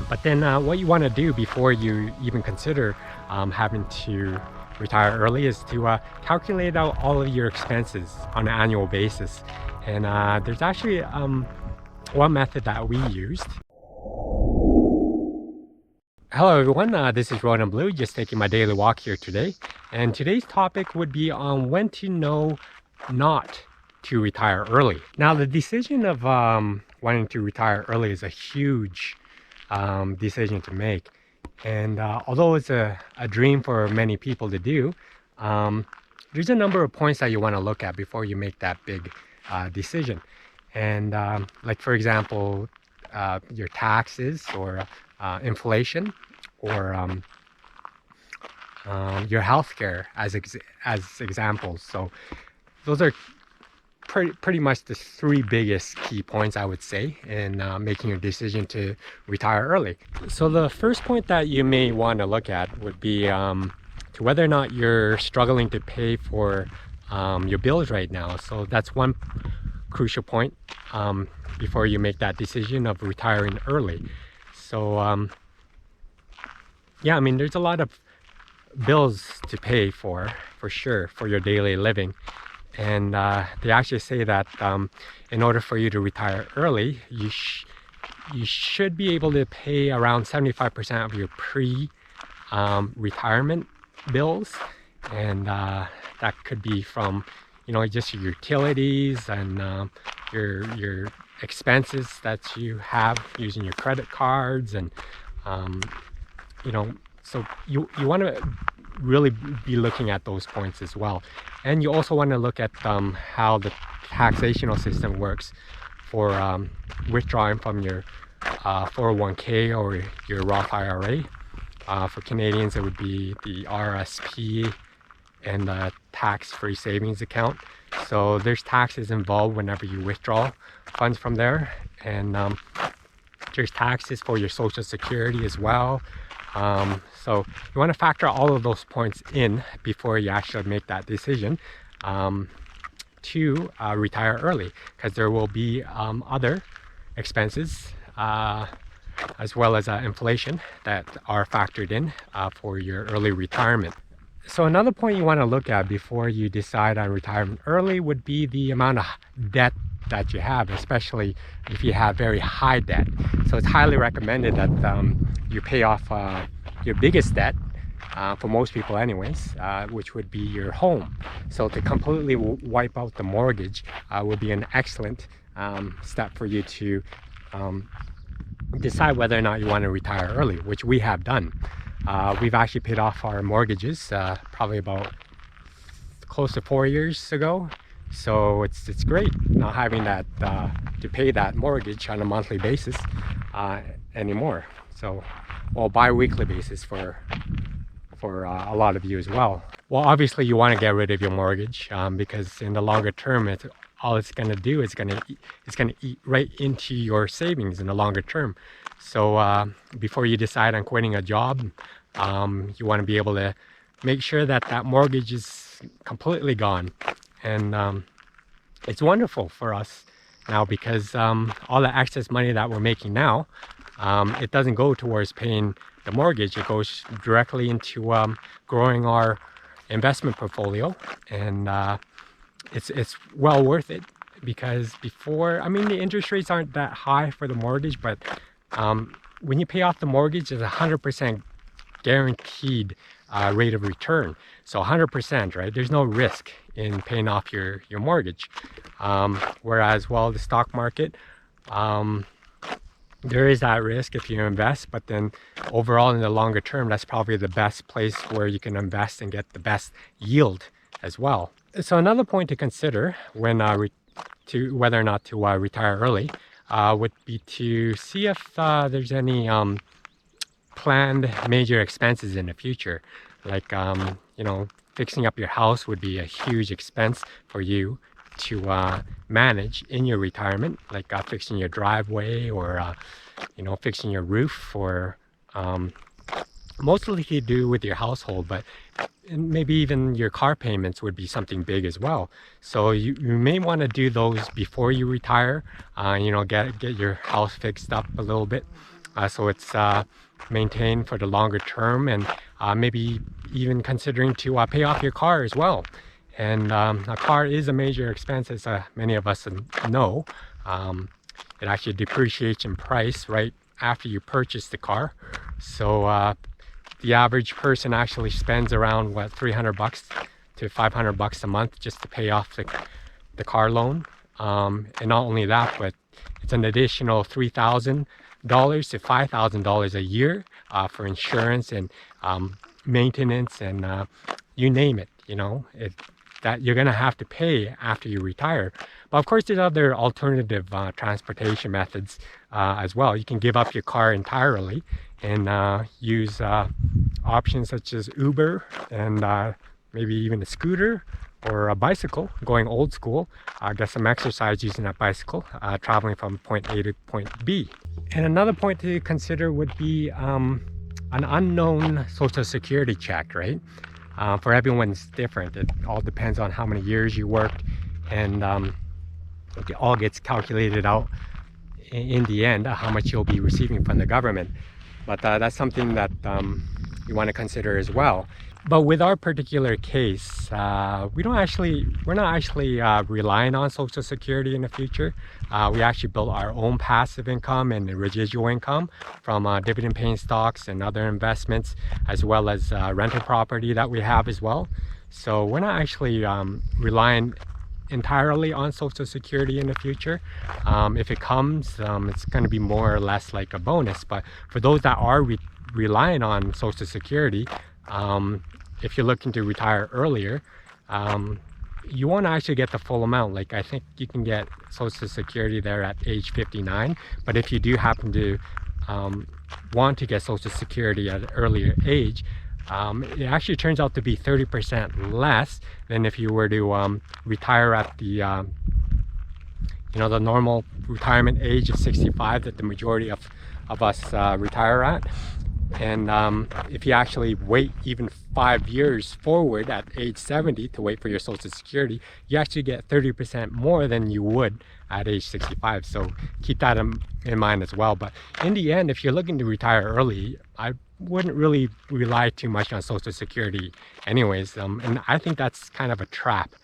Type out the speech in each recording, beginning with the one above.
But then what you want to do before you even consider having to retire early is to calculate out all of your expenses on an annual basis. And there's actually one method that we used. Hello everyone, this is Ronan Blue, just taking my daily walk here today. And today's topic would be on when to know not to retire early. Now the decision of wanting to retire early is a huge decision to make. And although it's a dream for many people to do, there's a number of points that you want to look at before you make that big decision. And like for example, your taxes or inflation, or your healthcare as examples. So those are pretty much the three biggest key points I would say in making your decision to retire early. So the first point that you may want to look at would be to whether or not you're struggling to pay for your bills right now. So that's one crucial point before you make that decision of retiring early. So yeah, I mean, there's a lot of bills to pay for sure, for your daily living. And they actually say that in order for you to retire early, you should be able to pay around 75% of your retirement bills. And that could be from, just your utilities and your expenses that you have using your credit cards. And so you want to really be looking at those points as well. And you also want to look at how the taxational system works for withdrawing from your 401k or your Roth IRA. For Canadians, it would be the RSP and the tax-free savings account. So there's taxes involved whenever you withdraw funds from there, and there's taxes for your Social Security as well. So you want to factor all of those points in before you actually make that decision to retire early, because there will be other expenses as well as inflation that are factored in for your early retirement. So another point you want to look at before you decide on retirement early would be the amount of debt that you have, especially if you have very high debt. So it's highly recommended that you pay off your biggest debt, for most people anyways, which would be your home. So to completely wipe out the mortgage would be an excellent step for you to decide whether or not you want to retire early, which we have done. We've actually paid off our mortgages probably about close to 4 years ago. So it's great not having that to pay that mortgage on a monthly basis anymore. So, well, bi-weekly basis for a lot of you as well. Well, obviously you want to get rid of your mortgage because in the longer term, all it's going to do is it's going to eat right into your savings in the longer term. So before you decide on quitting a job, you want to be able to make sure that that mortgage is completely gone. And it's wonderful for us now because all the excess money that we're making now, it doesn't go towards paying the mortgage. It goes directly into growing our investment portfolio. And it's well worth it, because before, I mean, the interest rates aren't that high for the mortgage, but when you pay off the mortgage, it's 100% guaranteed rate of return. So 100%, right? There's no risk in paying off your mortgage. Whereas, well, the stock market, there is that risk if you invest, but then overall in the longer term, that's probably the best place where you can invest and get the best yield as well. So another point to consider when whether or not to retire early would be to see if there's any planned major expenses in the future. Like fixing up your house would be a huge expense for you to manage in your retirement, like fixing your driveway or fixing your roof, or mostly to do with your household, but maybe even your car payments would be something big as well. So you may want to do those before you retire. Get your house fixed up a little bit, so it's maintained for the longer term, and maybe even considering to pay off your car as well. And a car is a major expense, as many of us know. It actually depreciates in price right after you purchase the car. So the average person actually spends around what, $300 to $500 a month just to pay off the car loan. And not only that, but it's an additional $3,000 to $5,000 a year for insurance and maintenance and you name it, that you're gonna have to pay after you retire. But of course, there's other alternative transportation methods as well. You can give up your car entirely and use options such as Uber and maybe even a scooter or a bicycle, going old school, get some exercise using that bicycle, traveling from point A to point B. And another point to consider would be an unknown social security check, right? For everyone, it's different. It all depends on how many years you worked, and it all gets calculated out in the end, how much you'll be receiving from the government. But that's something that you want to consider as well. But with our particular case, we're not actually relying on Social Security in the future. We actually built our own passive income and residual income from dividend-paying stocks and other investments, as well as rental property that we have as well. So we're not actually relying entirely on Social Security in the future. If it comes, it's going to be more or less like a bonus. But for those that are relying on Social Security, if you're looking to retire earlier, you won't actually get the full amount. Like, I think you can get Social Security there at age 59, but if you do happen to want to get Social Security at an earlier age, it actually turns out to be 30% less than if you were to retire at the the normal retirement age of 65 that the majority of us retire at. And if you actually wait even 5 years forward at age 70 to wait for your Social Security, you actually get 30% more than you would at age 65. So keep that in mind as well. But in the end, if you're looking to retire early, I wouldn't really rely too much on Social Security anyways. And I think that's kind of a trap.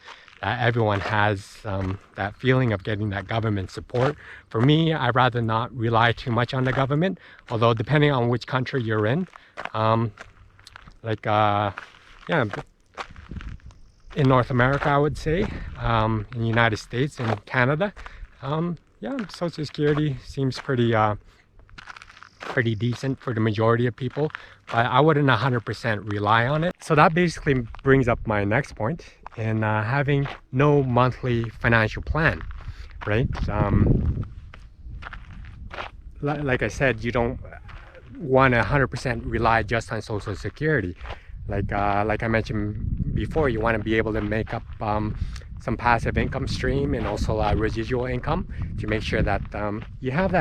Everyone has that feeling of getting that government support. For me, I'd rather not rely too much on the government, although depending on which country you're in, in North America, I would say, in the United States and Canada, Social Security seems pretty decent for the majority of people, but I wouldn't 100% rely on it. So that basically brings up my next point, in having no monthly financial plan, right? Like I said, you don't want to 100% rely just on Social Security. Like I mentioned before, you want to be able to make up some passive income stream and also residual income to make sure that you have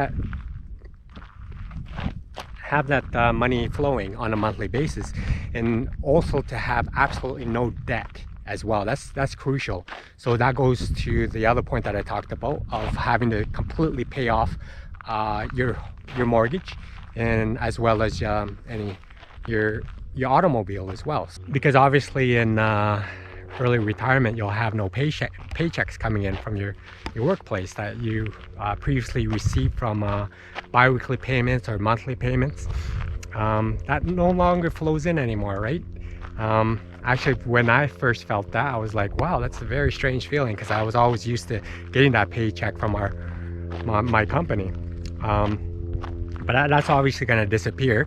that money flowing on a monthly basis, and also to have absolutely no debt as well. That's crucial. So that goes to the other point that I talked about, of having to completely pay off your mortgage, and as well as your automobile as well, because obviously in early retirement you'll have no paychecks coming in from your workplace that you previously received from bi-weekly payments or monthly payments. That no longer flows in anymore, right? Actually, when I first felt that, I was like, wow, that's a very strange feeling, because I was always used to getting that paycheck from my company. But that's obviously going to disappear.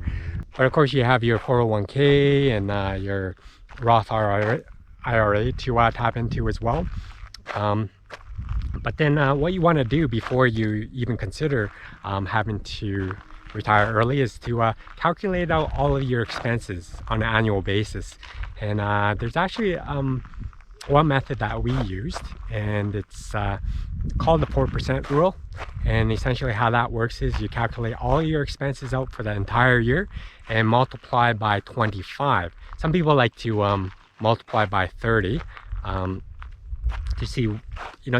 But of course, you have your 401k and your Roth IRA to tap into as well. But then what you want to do before you even consider having to retire early is to calculate out all of your expenses on an annual basis. And there's actually one method that we used, and it's called the 4% rule. And essentially how that works is you calculate all your expenses out for the entire year and multiply by 25. Some people like to multiply by 30 to see,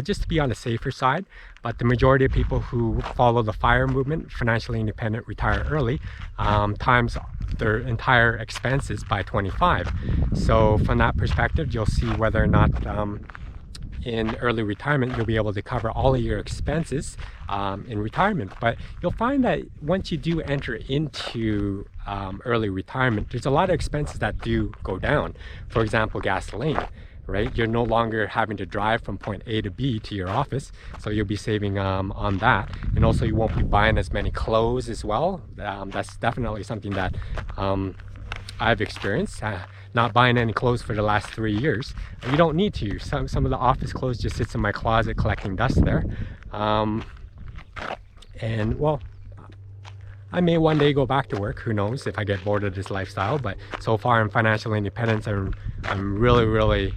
just to be on the safer side. but the majority of people who follow the FIRE movement, financially independent, retire early, times their entire expenses by 25. So from that perspective, you'll see whether or not in early retirement you'll be able to cover all of your expenses in retirement. But you'll find that once you do enter into early retirement, there's a lot of expenses that do go down. For example, gasoline, right? You're no longer having to drive from point A to B to your office, so you'll be saving on that. And also you won't be buying as many clothes as well. That's definitely something that I've experienced. Not buying any clothes for the last 3 years. You don't need to. Some of the office clothes just sits in my closet collecting dust there. And well, I may one day go back to work, who knows, if I get bored of this lifestyle. But so far in financial independence, I'm really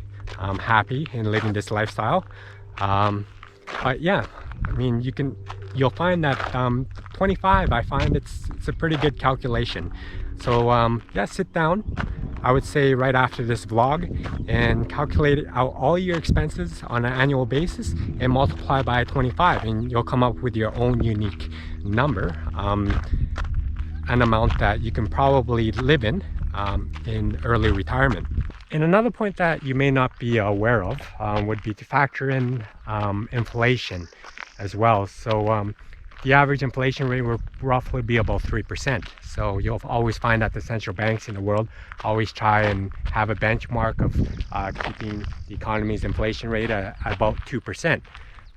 happy in living this lifestyle. But yeah, I mean, you'll find that 25, I find it's a pretty good calculation. So yeah, sit down, I would say right after this vlog, and calculate out all your expenses on an annual basis and multiply by 25, and you'll come up with your own unique number, an amount that you can probably live in early retirement. And another point that you may not be aware of would be to factor in inflation as well. So the average inflation rate will roughly be about 3%. So you'll always find that the central banks in the world always try and have a benchmark of keeping the economy's inflation rate at about 2%.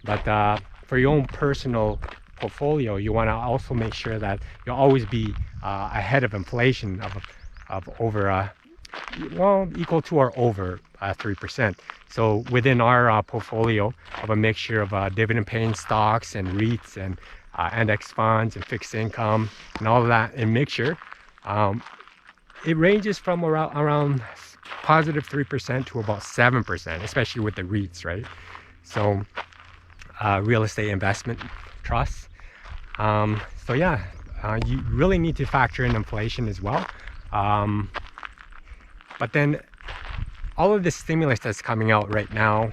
But for your own personal portfolio, you want to also make sure that you'll always be ahead of inflation of over well, equal to or over 3%. So within our portfolio of a mixture of dividend paying stocks and REITs and index funds and fixed income and all of that in mixture, it ranges from around positive 3% to about 7%, especially with the REITs, right? So real estate investment trusts. So yeah, you really need to factor in inflation as well. But then all of the stimulus that's coming out right now,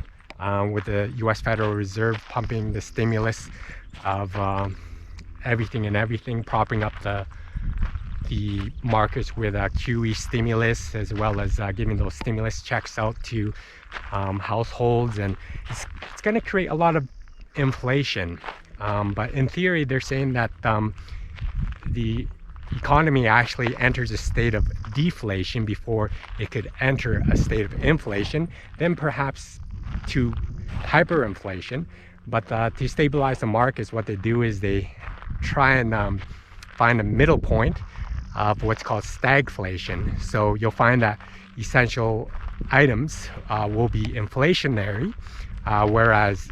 with the US Federal Reserve pumping the stimulus of everything, propping up the markets with QE stimulus, as well as giving those stimulus checks out to households, and it's going to create a lot of inflation. But in theory, they're saying that the economy actually enters a state of deflation before it could enter a state of inflation, then perhaps to hyperinflation. But to stabilize the markets, what they do is they try and find a middle point of what's called stagflation. So you'll find that essential items will be inflationary, whereas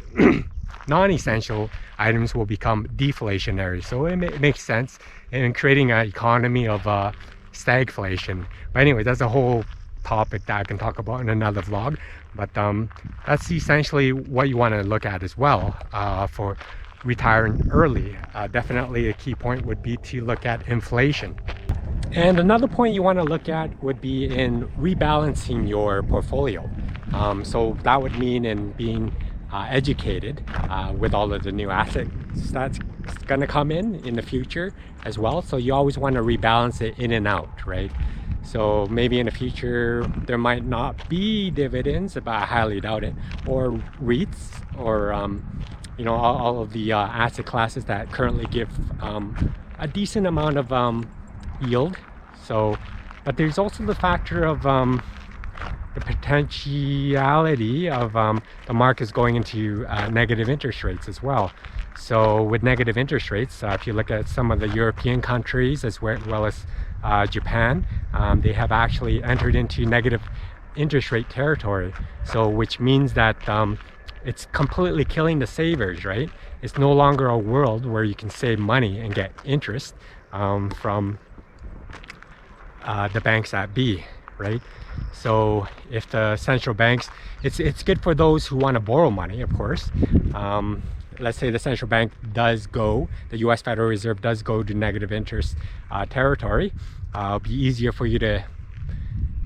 non-essential items will become deflationary. So it makes sense in creating an economy of stagflation. But anyway, that's a whole topic that I can talk about in another vlog. But that's essentially what you want to look at as well for retiring early. Definitely a key point would be to look at inflation. And another point you want to look at would be in rebalancing your portfolio. So that would mean in being educated with all of the new assets that's going to come in the future as well. So you always want to rebalance it in and out, right? So maybe in the future there might not be dividends, but I highly doubt it, or REITs, or you know, all of the asset classes that currently give a decent amount of yield. So, but there's also the factor of the potentiality of the markets going into negative interest rates as well. So with negative interest rates, if you look at some of the European countries as well as Japan, they have actually entered into negative interest rate territory. So which means that it's completely killing the savers, right? It's no longer a world where you can save money and get interest from the banks that be, right? So if the central banks, it's good for those who want to borrow money, of course. Let's say the central bank does go, the US Federal Reserve does go to negative interest territory. It'll be easier for you to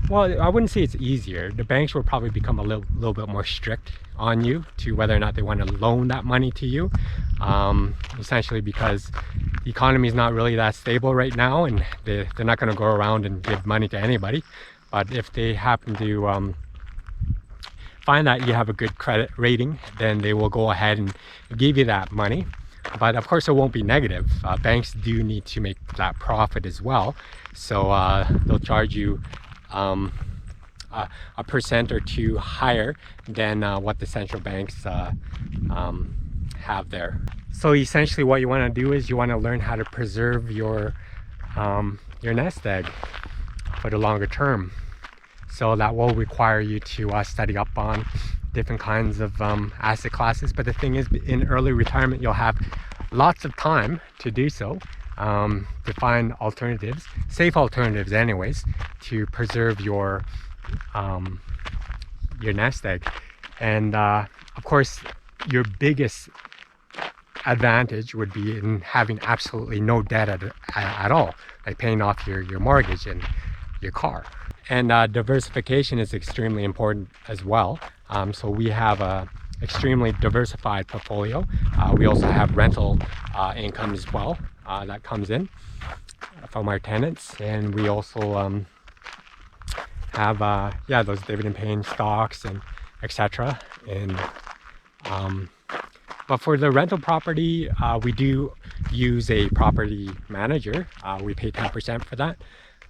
Well, I wouldn't say it's easier. The banks will probably become a little bit more strict on you to whether or not they want to loan that money to you. Essentially because the economy is not really that stable right now, and they're not going to go around and give money to anybody. But if they happen to find that you have a good credit rating, then they will go ahead and give you that money. But of course it won't be negative. Banks do need to make that profit as well, so they'll charge you a percent or two higher than what the central banks have there. So essentially what you want to do is you want to learn how to preserve your nest egg for the longer term. So that will require you to study up on different kinds of asset classes. But the thing is, in early retirement, you'll have lots of time to do so, to find alternatives, safe alternatives anyways, to preserve your nest egg. And of course, your biggest advantage would be in having absolutely no debt at all, like paying off your mortgage and your car. And diversification is extremely important as well. So we have a extremely diversified portfolio. We also have rental income as well that comes in from our tenants, and we also have those dividend paying stocks and etc. And but for the rental property, we do use a property manager. We pay 10% for that,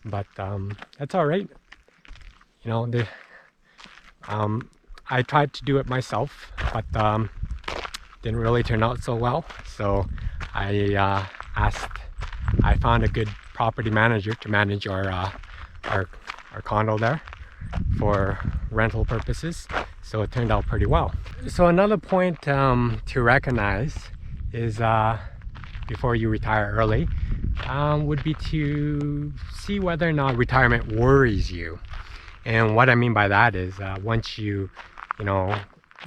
but that's all right. You know, I tried to do it myself, but didn't really turn out so well. So I found a good property manager to manage our condo there for rental purposes. So it turned out pretty well. So another point to recognize is before you retire early would be to see whether or not retirement worries you. And what I mean by that is once you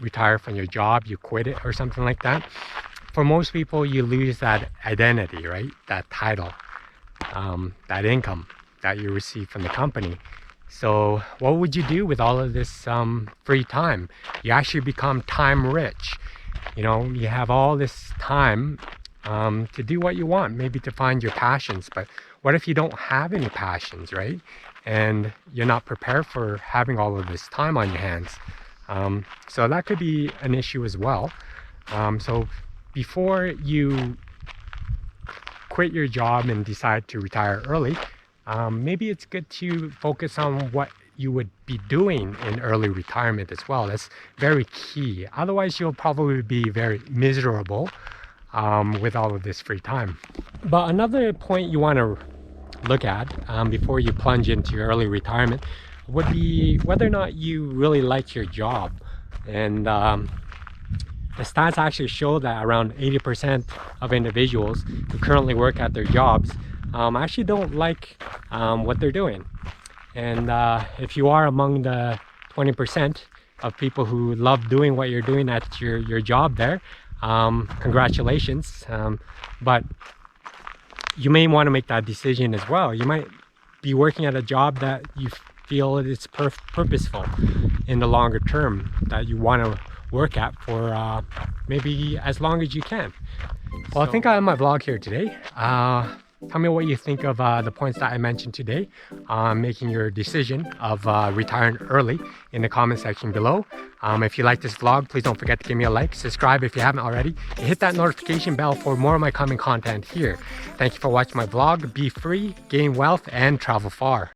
retire from your job, you quit it or something like that. For most people, you lose that identity, right? That title, that income that you receive from the company. So what would you do with all of this free time? You actually become time rich. You have all this time to do what you want, maybe to find your passions. But what if you don't have any passions, right? And you're not prepared for having all of this time on your hands. So that could be an issue as well. So before you quit your job and decide to retire early, maybe it's good to focus on what you would be doing in early retirement as well. That's very key. Otherwise, you'll probably be very miserable with all of this free time. But another point you want to look at before you plunge into early retirement would be whether or not you really like your job. And the stats actually show that around 80% of individuals who currently work at their jobs actually don't like what they're doing. And if you are among the 20% of people who love doing what you're doing at your job there, congratulations. But you may want to make that decision as well. You might be working at a job that you feel it's purposeful in the longer term, that you want to work at for maybe as long as you can. Well, I think I have my vlog here today. Tell me what you think of the points that I mentioned today on making your decision of retiring early in the comment section below. If you like this vlog, please don't forget to give me a like, subscribe if you haven't already, and hit that notification bell for more of my coming content here. Thank you for watching my vlog. Be free, gain wealth, and travel far.